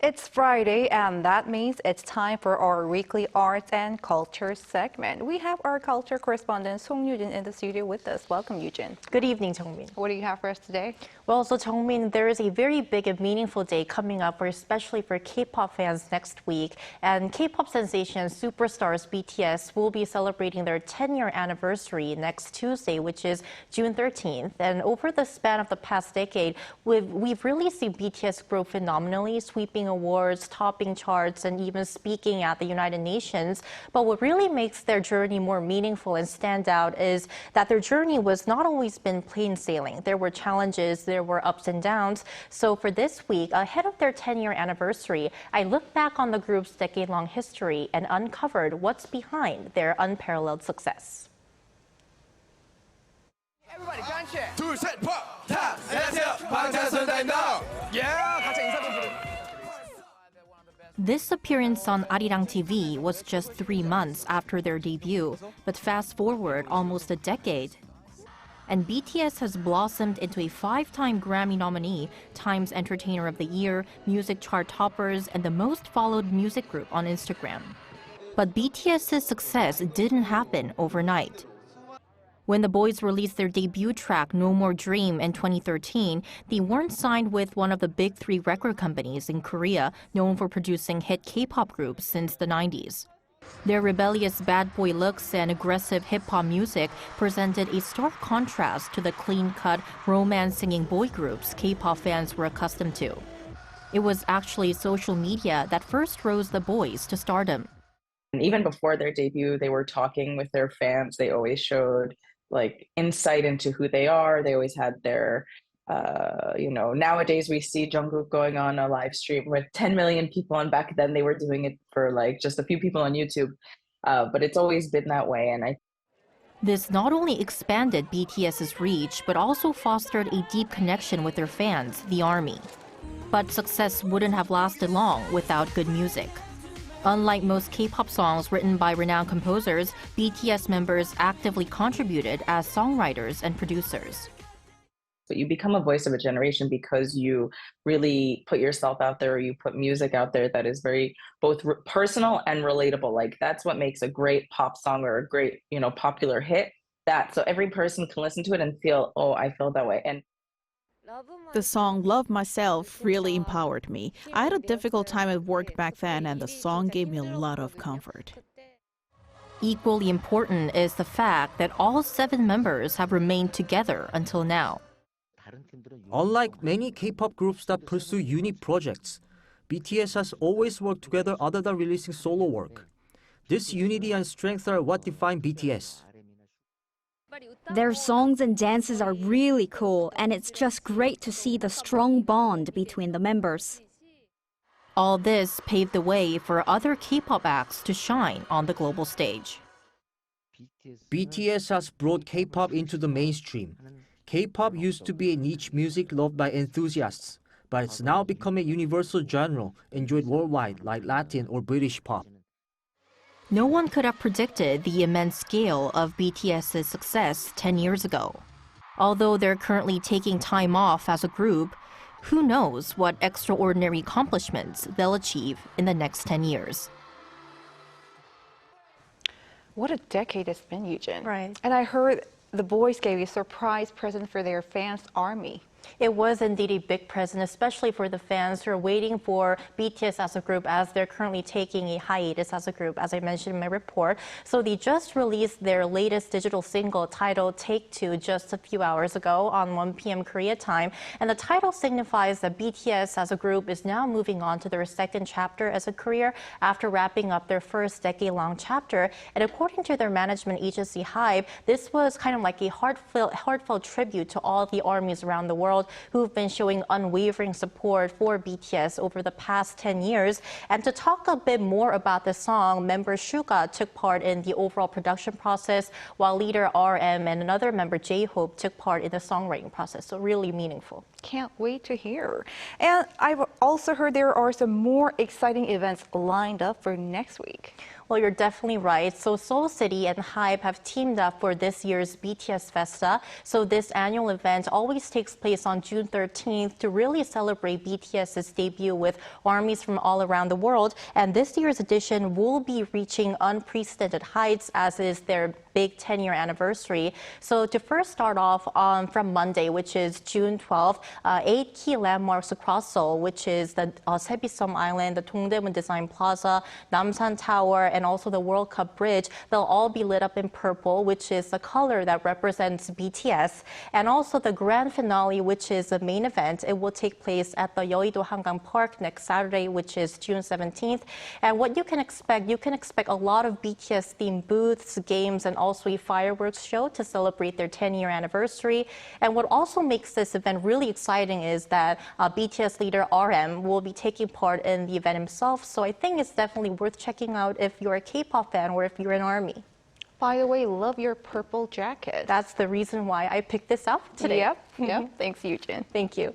It's Friday, and that means it's time for our weekly arts and culture segment. We have our culture correspondent Song Yoo-jin in the studio with us. Welcome, Yoo-jin. Good evening, Jung-min. What do you have for us today? Well, so Jung-min, there is a very big and meaningful day coming up, especially for K-pop fans next week. And K-pop sensation superstars BTS will be celebrating their 10-year anniversary next Tuesday, which is June 13th. And over the span of the past decade, we've really seen BTS grow phenomenally, sweeping awards, topping charts, and even speaking at the United Nations. But what really makes their journey more meaningful and stand out is that their journey was not always been plain sailing. There were challenges, there were ups and downs. So for this week, ahead of their 10-year anniversary, I looked back on the group's decade-long history and uncovered what's behind their unparalleled success. Everybody, 단체. 둘, 셋, 팍! 다! 안녕하세요. 방탄소년단입니다. 각자 인사 좀 부탁드립니다. This appearance on Arirang TV was just 3 months after their debut, but fast forward almost a decade. And BTS has blossomed into a 5-time Grammy nominee, Times Entertainer of the Year, music chart toppers, and the most followed music group on Instagram. But BTS's success didn't happen overnight. When the boys released their debut track, No More Dream, in 2013, they weren't signed with one of the big 3 record companies in Korea, known for producing hit K-pop groups since the 90s. Their rebellious bad boy looks and aggressive hip-hop music presented a stark contrast to the clean-cut, romance-singing boy groups K-pop fans were accustomed to. It was actually social media that first rose the boys to stardom. And even before their debut, they were talking with their fans. They always showed insight into who they are. They always had their, nowadays we see Jungkook going on a live stream with 10 million people, and back then they were doing it for just a few people on YouTube. But it's always been that way. And This not only expanded BTS's reach, but also fostered a deep connection with their fans, the ARMY. But success wouldn't have lasted long without good music. Unlike most K-pop songs written by renowned composers, BTS members actively contributed as songwriters and producers. So you become a voice of a generation because you really put yourself out there, or you put music out there that is very both personal and relatable. That's what makes a great pop song or a great, popular hit. So every person can listen to it and feel, oh, I feel that way. And the song Love Myself really empowered me. I had a difficult time at work back then, and the song gave me a lot of comfort. Equally important is the fact that all 7 members have remained together until now. Unlike many K-pop groups that pursue unique projects, BTS has always worked together other than releasing solo work. This unity and strength are what define BTS. Their songs and dances are really cool, and it's just great to see the strong bond between the members. All this paved the way for other K-pop acts to shine on the global stage. BTS has brought K-pop into the mainstream. K-pop used to be a niche music loved by enthusiasts, but it's now become a universal genre enjoyed worldwide like Latin or British pop. No one could have predicted the immense scale of BTS's success 10 years ago. Although they're currently taking time off as a group, who knows what extraordinary accomplishments they'll achieve in the next 10 years. What a decade it's been, Yoo-jin. Right. And I heard the boys gave a surprise present for their fans' ARMY. It was indeed a big present, especially for the fans who are waiting for BTS as a group, as they're currently taking a hiatus as a group, as I mentioned in my report. So they just released their latest digital single titled Take Two just a few hours ago on 1 p.m. Korea time. And the title signifies that BTS as a group is now moving on to their second chapter as a career after wrapping up their first decade-long chapter. And according to their management agency HYBE, this was kind of like a heartfelt tribute to all the ARMYs around the world who've been showing unwavering support for BTS over the past 10 years. And to talk a bit more about the song, member Suga took part in the overall production process, while leader RM and another member J-Hope took part in the songwriting process. So really meaningful. Can't wait to hear. And I've also heard there are some more exciting events lined up for next week. Well, you're definitely right. So Seoul City and HYBE have teamed up for this year's BTS페스타. So this annual event always takes place on June 13th to really celebrate BTS's debut with armies from all around the world. And this year's edition will be reaching unprecedented heights as is their big 10-year anniversary. So to first start off from Monday, which is June 12th, 8 key landmarks across Seoul, which is the Sebisom Island, the Dongdaemun Design Plaza, Namsan Tower, and also the World Cup Bridge, they'll all be lit up in purple, which is the color that represents BTS. And also the grand finale, which is the main event, it will take place at the Yeouido Hangang Park next Saturday, which is June 17th. And what you can expect a lot of BTS-themed booths, games, and also a fireworks show to celebrate their 10-year anniversary. And what also makes this event really exciting is that BTS leader RM will be taking part in the event himself. So I think it's definitely worth checking out if you're a K-pop fan or if you're an ARMY. By the way, love your purple jacket. That's the reason why I picked this out today. Yep. Thanks, Yoo-jin. Thank you.